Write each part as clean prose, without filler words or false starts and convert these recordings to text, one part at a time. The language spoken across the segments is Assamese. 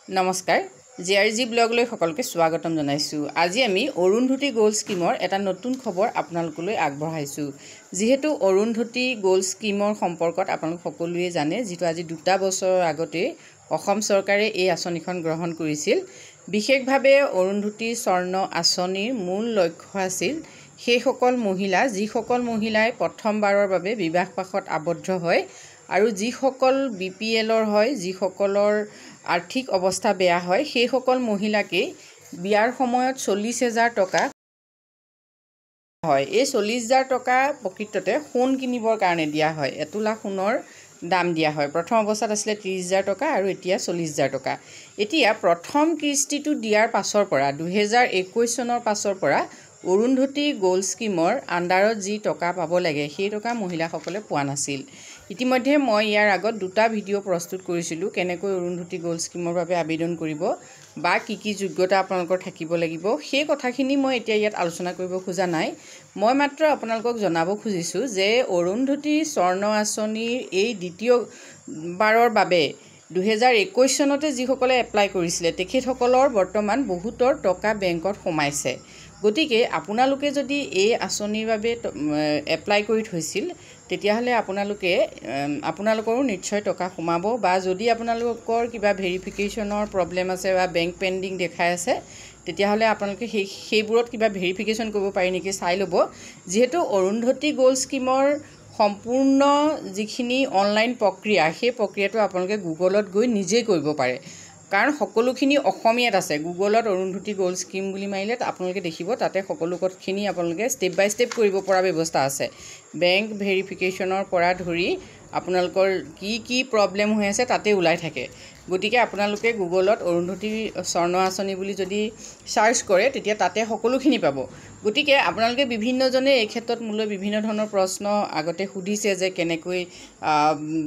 নমস্কাৰ জিআৰজি ব্লগলৈ সকলোকে স্বাগতম জনাইছো। আজি আমি অৰুন্ধতী গোল্ড স্কিমৰ এটা নতুন খবৰ আপোনালোকলৈ আগবঢ়াইছো। যেহেতু অৰুন্ধতী গোল্ড স্কিমৰ সম্পৰ্কত আপোনালোক সকলোৱে জানে, যেটো আজি 2 বছৰৰ আগতে অসম চৰকাৰে এই আঁচনিখন গ্ৰহণ কৰিছিল। বিশেষভাৱে অৰুন্ধতী স্বৰ্ণ আঁচনিৰ মূল লক্ষ্য আছিল সেইসকল মহিলা যিসকল মহিলাই প্ৰথমবাৰৰ বাবে বিবাহপাশত আবদ্ধ হয় আৰু যিসকল বিপিএলৰ হয়, যিসকলৰ আৰ্থিক অৱস্থা বেয়া হয়, সেই সকল মহিলাকে বিয়াৰ সময়ত 40,000 টকা হয়। এই 40,000 টকা প্ৰকৃততে সোণ কিনিবৰ কাৰণে দিয়া হয়। 1 তোলা সোণৰ দাম দিয়া হয়। প্ৰথম অৱস্থাত আছিলে 30,000 টকা আৰু এতিয়া 40,000 টকা। এতিয়া প্ৰথম কিস্তিটো দিয়াৰ পাছৰ পৰা 2021 চনৰ পাছৰ পৰা অৰুন্ধতী গোল্ড স্কিমৰ আণ্ডাৰত যি টকা পাব লাগে সেই টকা মহিলাসকলে পোৱা নাছিল। ইতিমধ্যে মই ইয়াৰ আগত 2টা ভিডিঅ' প্ৰস্তুত কৰিছিলোঁ, কেনেকৈ অৰুন্ধতী গোল্ড স্কিমৰ বাবে আবেদন কৰিব বা কি যোগ্যতা আপোনালোকৰ থাকিব লাগিব। সেই কথাখিনি মই এতিয়া ইয়াত আলোচনা কৰিব খোজা নাই। মই মাত্ৰ আপোনালোকক জনাব খুজিছোঁ যে অৰুন্ধতী স্বৰ্ণ আঁচনিৰ এই দ্বিতীয়বাৰৰ বাবে 2021 চনতে যিসকলে এপ্লাই কৰিছিলে তেখেতসকলৰ বৰ্তমান বহুতৰ টকা বেংকত সোমাইছে। গতিকে আপোনালোকে যদি এই আঁচনিৰ বাবে এপ্লাই কৰি থৈছিল তেতিয়াহ'লে আপোনালোকৰো নিশ্চয় টকা সোমাব, বা যদি আপোনালোকৰ কিবা ভেৰিফিকেশ্যনৰ প্ৰব্লেম আছে বা বেংক পেণ্ডিং দেখাই আছে তেতিয়াহ'লে আপোনালোকে সেইবোৰত কিবা ভেৰিফিকেশ্যন কৰিব পাৰি নেকি চাই ল'ব। যিহেতু অৰুন্ধতী গোল্ড স্কিমৰ সম্পূৰ্ণ যিখিনি অনলাইন প্ৰক্ৰিয়া, সেই প্ৰক্ৰিয়াটো আপোনালোকে গুগলত গৈ নিজেই কৰিব পাৰে, কাৰণ সকলোখিনি অসমীয়াত আছে। গুগলত অৰুন্ধতী গোল্ড স্কিম বুলি মাৰিলে আপোনালোকে দেখিব, তাতে সকলো কথাখিনি আপোনালোকে ষ্টেপ বাই ষ্টেপ কৰিব পৰা ব্যৱস্থা আছে। বেংক ভেৰিফিকেশ্যনৰ পৰা ধৰি আপোনালোকৰ কি প্ৰব্লেম হৈ আছে তাতে ওলাই থাকে। গতিকে আপোনালোকে গুগলত অৰুন্ধতী স্বৰ্ণ আঁচনি বুলি যদি চাৰ্চ কৰে তেতিয়া তাতে সকলোখিনি পাব। গতিকে আপোনালোকে বিভিন্নজনে এই ক্ষেত্ৰত মোলৈ বিভিন্ন ধৰণৰ প্ৰশ্ন আগতে সুধিছে যে কেনেকৈ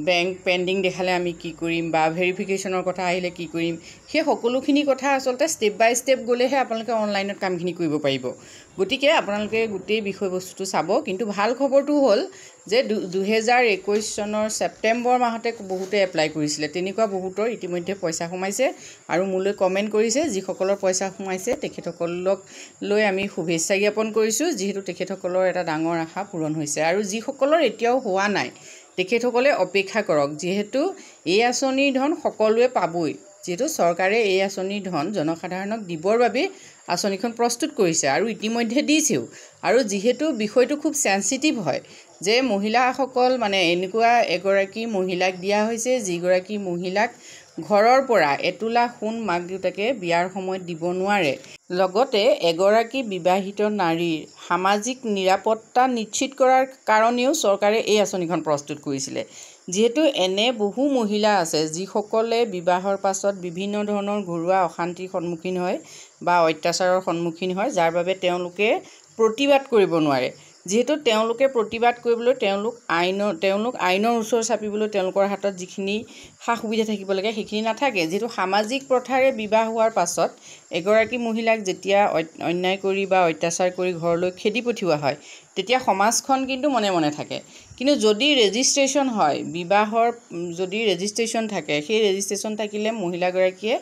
বেংক পেণ্ডিং দেখালে আমি কি কৰিম বা ভেৰিফিকেশ্যনৰ কথা আহিলে কি কৰিম। সেই সকলোখিনি কথা আচলতে ষ্টেপ বাই ষ্টেপ গ'লেহে আপোনালোকে অনলাইনত কামখিনি কৰিব পাৰিব। গতিকে আপোনালোকে গোটেই বিষয়বস্তুটো চাব। কিন্তু ভাল খবৰটো হ'ল যে 2021 চনৰ ছেপ্টেম্বৰ মাহতে বহুতে এপ্লাই কৰিছিলে, তেনেকুৱা বহুতৰ ইতিমধ্যে পইচা সোমাইছে আৰু মোলৈ কমেণ্ট কৰিছে। যিসকলৰ পইচা সোমাইছে তেখেতসকলক লৈ আমি শুভেচ্ছা জ্ঞাপন কৰিছোঁ, যিহেতু তেখেতসকলৰ এটা ডাঙৰ আশা পূৰণ হৈছে। আৰু যিসকলৰ এতিয়াও হোৱা নাই তেখেতসকলে অপেক্ষা কৰক, যিহেতু এই আঁচনিৰ ধন সকলোৱে পাবই। যিহেতু চৰকাৰে এই আঁচনিৰ ধন জনসাধাৰণক দিবৰ বাবে আঁচনিখন প্ৰস্তুত কৰিছে আৰু ইতিমধ্যে দিছেও। আৰু যিহেতু বিষয়টো খুব চেঞ্চিটিভ হয় যে মহিলাসকল এনেকুৱা এগৰাকী মহিলাক দিয়া হৈছে যিগৰাকী মহিলাক ঘৰৰ পৰা 1 তোলা সোণ মাক দেউতাকে বিয়াৰ সময়ত দিব নোৱাৰে। লগতে এগৰাকী বিবাহিত নাৰীৰ সামাজিক নিৰাপত্তা নিশ্চিত কৰাৰ কাৰণেও চৰকাৰে এই আঁচনিখন প্ৰস্তুত কৰিছিলে। যিহেতু এনে বহু মহিলা আছে যিসকলে বিবাহৰ পাছত বিভিন্ন ধৰণৰ ঘৰুৱা অশান্তিৰ সন্মুখীন হয় বা অত্যাচাৰৰ সন্মুখীন হয়, যাৰ বাবে তেওঁলোকে প্ৰতিবাদ কৰিব নোৱাৰে। যিহেতু তেওঁলোকে প্ৰতিবাদ কৰিবলৈ তেওঁলোক আইনৰ ওচৰ চাপিবলৈ তেওঁলোকৰ হাতত যিখিনি সা সুবিধা থাকিব লাগে সেইখিনি নাথাকে। যিহেতু সামাজিক প্ৰথাৰে বিবাহ হোৱাৰ পাছত এগৰাকী মহিলাক যেতিয়া অন্যায় কৰি বা অত্যাচাৰ কৰি ঘৰলৈ খেদি পঠিওৱা হয় তেতিয়া সমাজখন কিন্তু মনে মনে থাকে। কিন্তু যদি ৰেজিষ্ট্ৰেশ্যন হয়, বিবাহৰ যদি ৰেজিষ্ট্ৰেশ্যন থাকে, সেই ৰেজিষ্ট্ৰেশ্যন থাকিলে মহিলাগৰাকীয়ে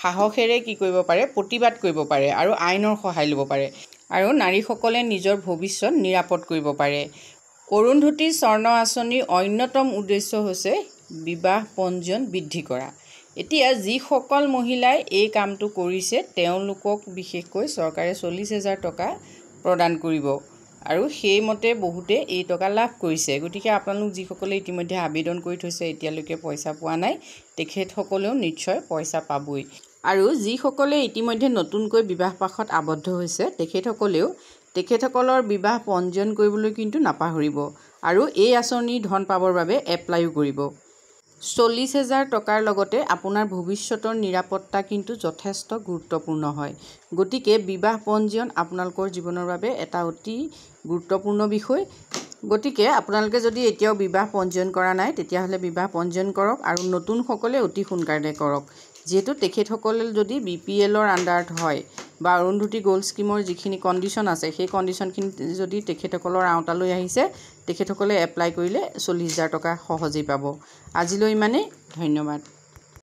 সাহসেৰে কি কৰিব পাৰে, প্ৰতিবাদ কৰিব পাৰে আৰু আইনৰ সহায় ল'ব পাৰে আৰু নাৰীসকলে নিজৰ ভৱিষ্যত নিৰাপদ কৰিব পাৰে। অৰুন্ধতী স্বৰ্ণ আঁচনিৰ অন্যতম উদ্দেশ্য হৈছে বিবাহ পঞ্জীয়ন বৃদ্ধি কৰা। এতিয়া যিসকল মহিলাই এই কামটো কৰিছে তেওঁলোকক বিশেষকৈ চৰকাৰে 40,000 টকা প্ৰদান কৰিব আৰু সেইমতে বহুতে এই টকা লাভ কৰিছে। গতিকে আপোনালোক যিসকলে ইতিমধ্যে আবেদন কৰি থৈছে এতিয়ালৈকে পইচা পোৱা নাই, তেখেতসকলেও নিশ্চয় পইচা পাবই। আৰু যিসকলে ইতিমধ্যে নতুনকৈ বিবাহপাশত আবদ্ধ হৈছে তেখেতসকলৰ বিবাহ পঞ্জীয়ন কৰিবলৈ কিন্তু নাপাহৰিব আৰু এই আঁচনিৰ ধন পাবৰ বাবে এপ্লাইও কৰিব। 40,000 টকাৰ লগতে আপোনাৰ ভৱিষ্যতৰ নিৰাপত্তা কিন্তু যথেষ্ট গুৰুত্বপূৰ্ণ হয়। গতিকে বিবাহ পঞ্জীয়ন আপোনালোকৰ জীৱনৰ বাবে এটা অতি গুৰুত্বপূৰ্ণ বিষয়। গতিকে আপোনালোকে যদি এতিয়াও বিবাহ পঞ্জীয়ন কৰা নাই তেতিয়াহ'লে বিবাহ পঞ্জীয়ন কৰক আৰু নতুনসকলে অতি সোনকালে কৰক। যিহেতু তেখেতসকলে যদি বিপিএলৰ আণ্ডাৰত হয় বা অৰুন্ধতী গোল্ড স্কিমৰ যিখিনি কণ্ডিশ্যন আছে সেই কণ্ডিশ্যনখিনি যদি তেখেতসকলৰ আওতালৈ আহিছে তেখেতসকলে এপ্লাই কৰিলে 40,000 টকা সহজেই পাব। আজিলৈ ইমানেই, ধন্যবাদ।